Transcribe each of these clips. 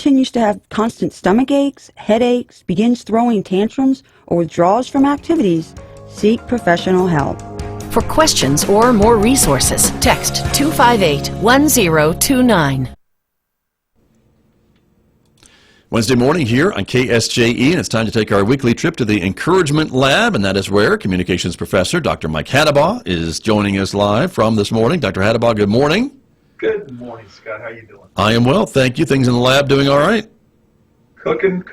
continues to have constant stomach aches, headaches, begins throwing tantrums, or withdraws from activities, seek professional help. For questions or more resources, text 258-1029. Wednesday morning here on KSJE, and it's time to take our weekly trip to the Encouragement Lab, and that is where Communications Professor Dr. Mike Hattabaugh is joining us live from this morning. Dr. Hattabaugh, good morning. Good morning, Scott. How you doing? I am well, thank you. Things in the lab doing all right? Cooking.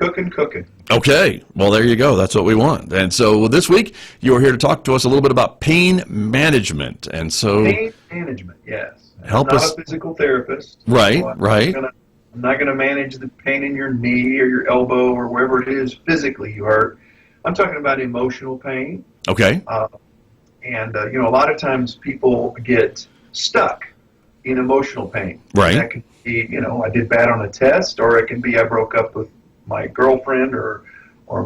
Okay, well, there you go. That's what we want. And so this week, you are here to talk to us a little bit about pain management. And so Pain management, yes. Help I'm us. not a physical therapist. Right, so right. I'm not going to manage the pain in your knee or your elbow or wherever it is physically you hurt. I'm talking about emotional pain. Okay. A lot of times people get stuck in emotional pain. Right. That can be, I did bad on a test, or it can be I broke up with my girlfriend or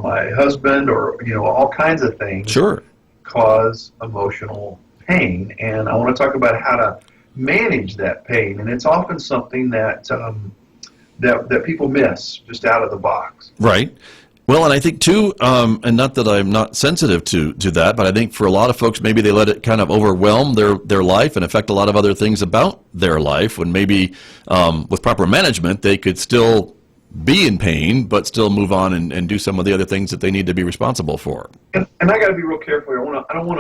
my husband, or, all kinds of things. Sure. Cause emotional pain. And I want to talk about how to manage that pain. And it's often something that that people miss just out of the box. Right. Well, and I think too, and not that I'm not sensitive to that, but I think for a lot of folks, maybe they let it kind of overwhelm their life and affect a lot of other things about their life, when maybe with proper management, they could still be in pain, but still move on and do some of the other things that they need to be responsible for. And I got to be real careful here. I want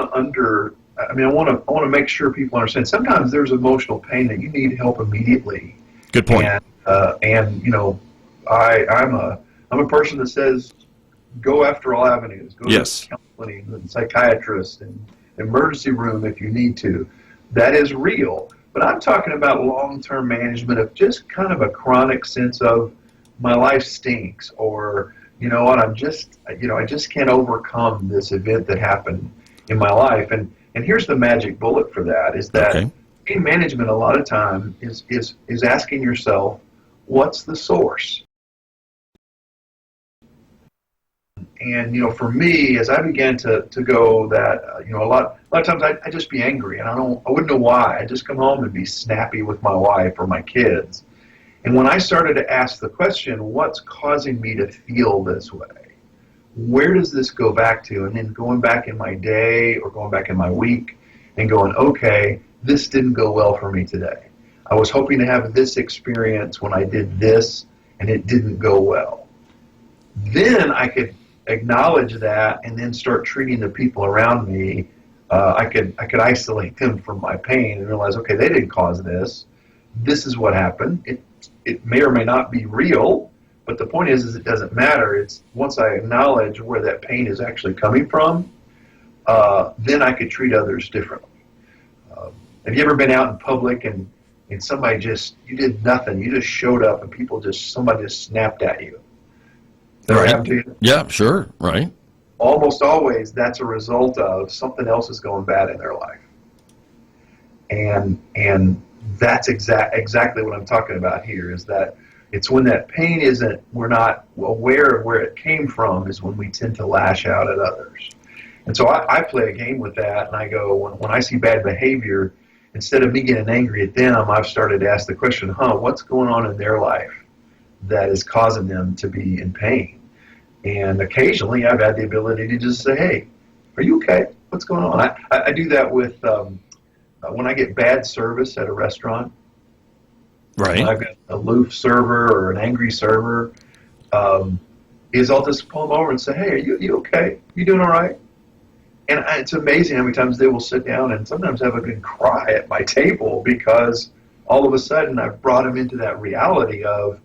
to make sure people understand. Sometimes there's emotional pain that you need help immediately. Good point. I'm a person that says go after all avenues. Go yes. to counseling and psychiatrist and emergency room if you need to. That is real. But I'm talking about long-term management of just kind of a chronic sense of my life stinks, or I just can't overcome this event that happened in my life. And here's the magic bullet for that, is that pain management a lot of time is asking yourself, what's the source? And, for me, as I began to go that, a lot of times I'd just be angry, and I wouldn't know why. I'd just come home and be snappy with my wife or my kids. And when I started to ask the question, what's causing me to feel this way? Where does this go back to? And then going back in my day or going back in my week and going, okay, this didn't go well for me today. I was hoping to have this experience when I did this, and it didn't go well. Then I could acknowledge that and then start treating the people around me. I could isolate them from my pain and realize, okay, they didn't cause this. This is what happened. It may or may not be real, but the point is it doesn't matter. It's once I acknowledge where that pain is actually coming from, then I could treat others differently. Have you ever been out in public and somebody you did nothing, you just showed up and somebody just snapped at you? Right. Happened to you? Yeah, sure. Right. Almost always that's a result of something else is going bad in their life. And that's exactly what I'm talking about here, is that it's when that pain we're not aware of where it came from, is when we tend to lash out at others. And so I play a game with that, and I go, when I see bad behavior, instead of me getting angry at them, I've started to ask the question, what's going on in their life that is causing them to be in pain? And occasionally I've had the ability to just say, hey, are you okay? What's going on? I do that with when I get bad service at a restaurant. Right. When I've got an aloof server or an angry server, I'll just pull them over and say, hey, are you okay? You doing all right? And it's amazing how many times they will sit down and sometimes have a good cry at my table, because all of a sudden I've brought them into that reality of,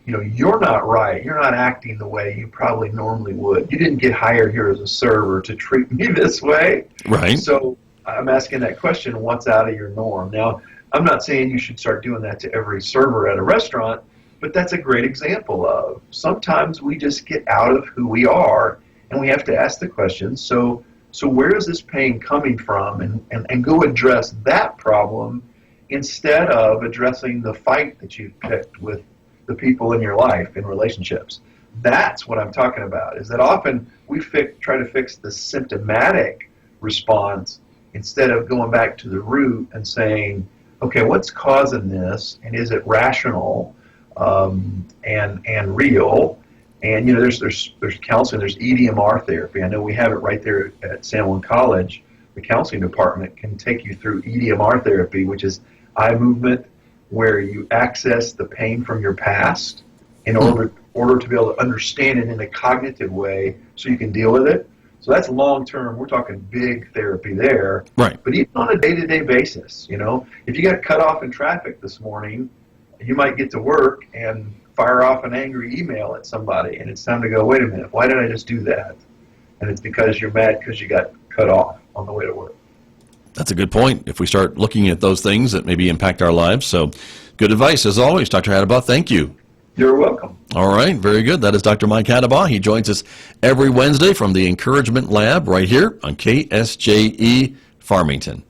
you're not right. You're not acting the way you probably normally would. You didn't get hired here as a server to treat me this way. Right. So I'm asking that question, what's out of your norm? Now, I'm not saying you should start doing that to every server at a restaurant, but that's a great example of sometimes we just get out of who we are, and we have to ask the question, so where is this pain coming from? And go address that problem instead of addressing the fight that you've picked with the people in your life, in relationships. That's what I'm talking about, is that often we try to fix the symptomatic response instead of going back to the root and saying, okay, what's causing this, and is it rational? and real. And there's counseling. There's EDMR therapy. I know we have it right there at San Juan College. The counseling department can take you through EDMR therapy, which is eye movement, where you access the pain from your past in order to be able to understand it in a cognitive way, so you can deal with it. So that's long term. We're talking big therapy there. Right. But even on a day-to-day basis, if you got cut off in traffic this morning, you might get to work and fire off an angry email at somebody, and it's time to go, wait a minute, why did I just do that? And it's because you're mad because you got cut off on the way to work. That's a good point. If we start looking at those things that maybe impact our lives. So good advice, as always, Dr. Hattabaugh. Thank you. You're welcome. All right, very good. That is Dr. Mike Hattabaugh. He joins us every Wednesday from the Encouragement Lab right here on KSJE Farmington.